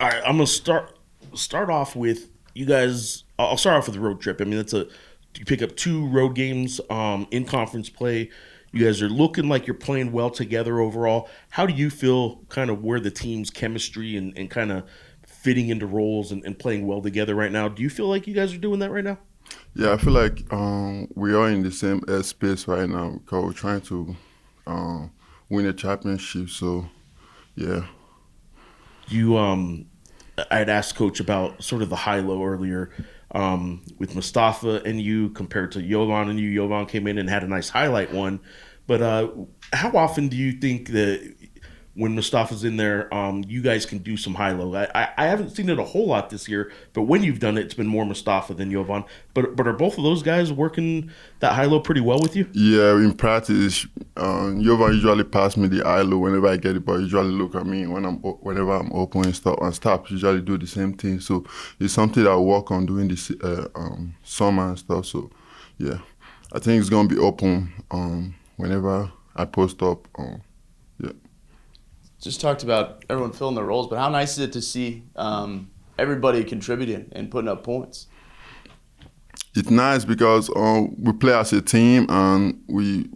All right, I'm gonna start off with you guys. I'll start off with the road trip. I mean, you pick up two road games in conference play. You guys are looking like you're playing well together overall. How do you feel kind of where the team's chemistry and kind of fitting into roles and playing well together right now? Do you feel like you guys are doing that right now? Yeah, I feel like we are in the same space right now because we're trying to win a championship. So, yeah. You I had asked Coach about sort of the high low earlier with Mustafa and you compared to Jovan and you. Jovan came in and had a nice highlight one. But how often do you think that when Mustafa's in there, you guys can do some high low? I haven't seen it a whole lot this year, but when you've done it, it's been more Mustafa than Jovan. But are both of those guys working that high low pretty well with you? Yeah, in practice, Yovan usually pass me the ILO whenever I get it, but usually look at me whenever I'm open and stuff. And staff usually do the same thing. So it's something that I work on doing this summer and stuff. So yeah, I think it's gonna be open whenever I post up. Yeah. Just talked about everyone filling their roles, but how nice is it to see everybody contributing and putting up points? It's nice because we play as a team and we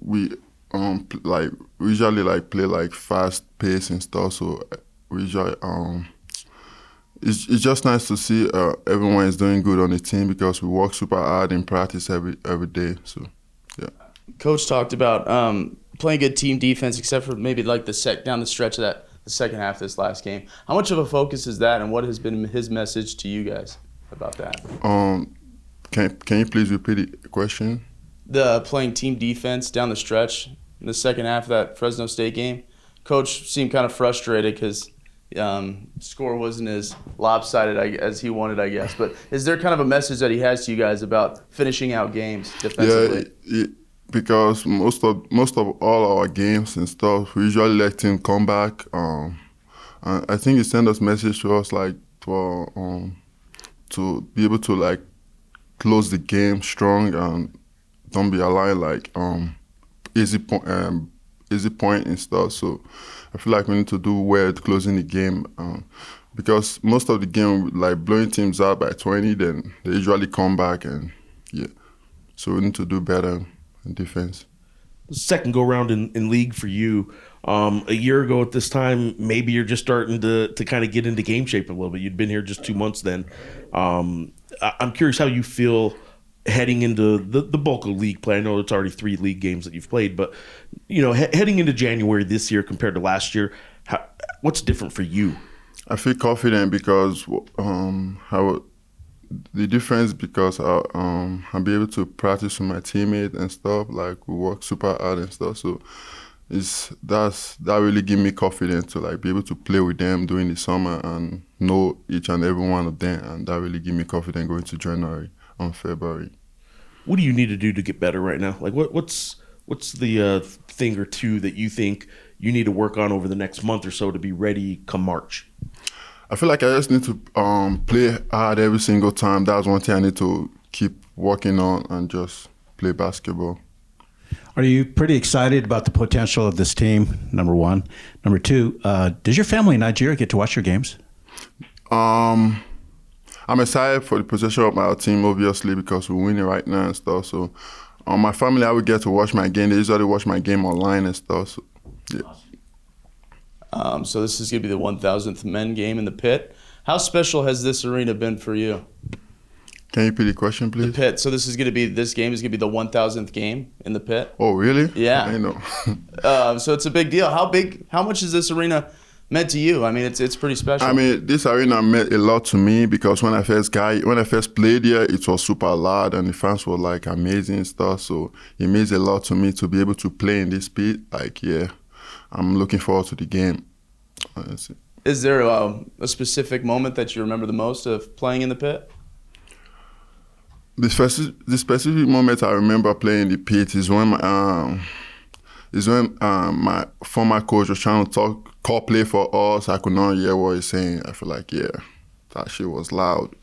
usually like play like fast pace and stuff. So we usually it's just nice to see everyone is doing good on the team because we work super hard in practice every day. So yeah. Coach talked about playing good team defense, except for maybe like down the stretch of the second half of this last game. How much of a focus is that, and what has been his message to you guys about that? Can you please repeat the question? The playing team defense down the stretch in the second half of that Fresno State game. Coach seemed kind of frustrated because score wasn't as lopsided as he wanted, I guess. But is there kind of a message that he has to you guys about finishing out games defensively? Yeah, because most of all our games and stuff, we usually let him come back. And I think he sent us message to us like to be able to like close the game strong and don't be allowing like easy point and stuff. So I feel like we need to do well at closing the game because most of the game like blowing teams out by 20, then they usually come back and yeah. So we need to do better in defense. Second go round in league for you. A year ago at this time, maybe you're just starting to kind of get into game shape a little bit. You'd been here just 2 months then. I'm curious how you feel heading into the bulk of league play. I know it's already 3 league games that you've played, but heading into January this year compared to last year, what's different for you? I feel confident because the difference because I'll be able to practice with my teammates and stuff. Like we work super hard and stuff. So that really give me confidence to like be able to play with them during the summer and know each and every one of them, and that really give me confidence going to January and February. What do you need to do to get better right now? Like what's the thing or two that you think you need to work on over the next month or so to be ready come March? I feel like I just need to play hard every single time. That's one thing I need to keep working on and just play basketball. Are you pretty excited about the potential of this team, number one? Number two, does your family in Nigeria get to watch your games? I'm excited for the potential of my team, obviously, because we're winning right now and stuff. So my family, I would get to watch my game. They usually watch my game online and stuff. So, yeah. So this is going to be the 1,000th men game in the pit. How special has this arena been for you? Can you repeat the question, please? The pit. So this game is going to be the 1,000th game in the pit. Oh, really? Yeah. I know. So it's a big deal. How much is this arena meant to you? I mean, it's pretty special. I mean, this arena meant a lot to me because when I first played here, it was super loud and the fans were like amazing and stuff. So it means a lot to me to be able to play in this pit. Like, yeah, I'm looking forward to the game. Is there a specific moment that you remember the most of playing in the pit? The specific moment I remember playing the pit is when my former coach was trying to call play for us. I could not hear what he's saying. I feel like, yeah, that shit was loud.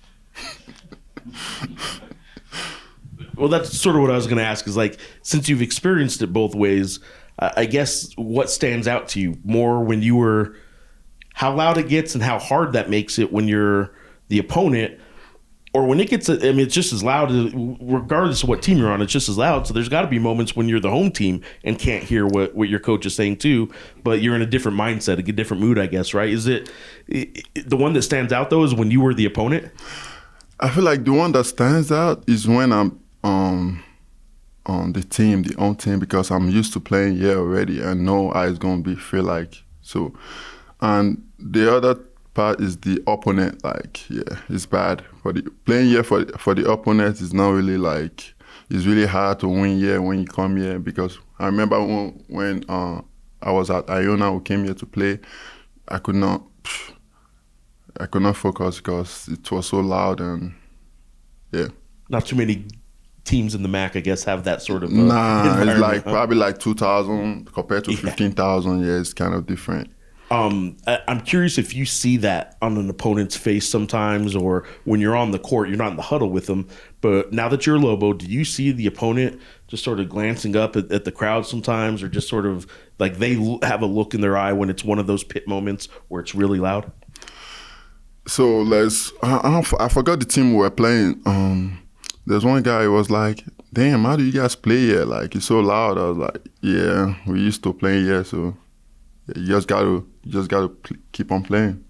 Well, that's sort of what I was going to ask is like, since you've experienced it both ways, I guess what stands out to you more when you were how loud it gets and how hard that makes it when you're the opponent, or when it gets, I mean, it's just as loud, regardless of what team you're on, it's just as loud. So there's got to be moments when you're the home team and can't hear what your coach is saying too, but you're in a different mindset, a different mood, I guess, right? Is it the one that stands out though is when you were the opponent? I feel like the one that stands out is when I'm on the own team, because I'm used to playing here already and know how it's gonna feel like. So, and the other part is the opponent. Like, yeah, it's bad. For the playing here for the opponent is not really like, it's really hard to win here when you come here, because I remember when I was at Iona, who came here to play, I could not focus because it was so loud, and yeah. Not too many teams in the MAC, I guess, have that sort of Nah, it's like huh? probably like 2,000 compared to 15,000. Yeah, it's kind of different. I'm curious if you see that on an opponent's face sometimes, or when you're on the court, you're not in the huddle with them, but now that you're Lobo, do you see the opponent just sort of glancing up at the crowd sometimes, or just sort of like they have a look in their eye when it's one of those pit moments where it's really loud? So I forgot the team we were playing. There's one guy who was like, "Damn, how do you guys play here? Like, it's so loud." I was like, "Yeah, we used to play here, so yeah, you just gotta keep on playing."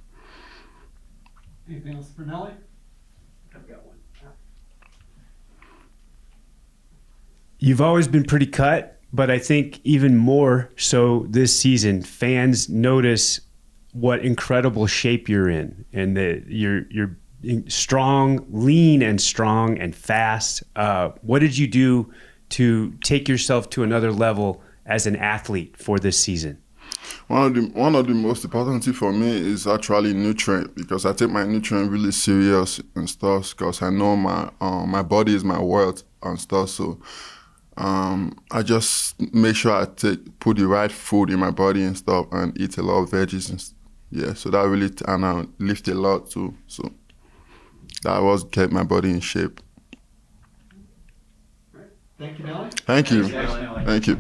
Anything else for Nelly? I've got one. You've always been pretty cut, but I think even more so this season, fans notice what incredible shape you're in, and that you're strong, lean and strong and fast. What did you do to take yourself to another level as an athlete for this season? One of the most important thing for me is actually nutrient, because I take my nutrient really serious and stuff, because I know my body is my wealth and stuff. So I just make sure I put the right food in my body and stuff, and eat a lot of veggies and so that really, and I lift a lot too. So that was kept my body in shape. Thank you, Nelly. Thank you. Thanks, Nelly. Thank you.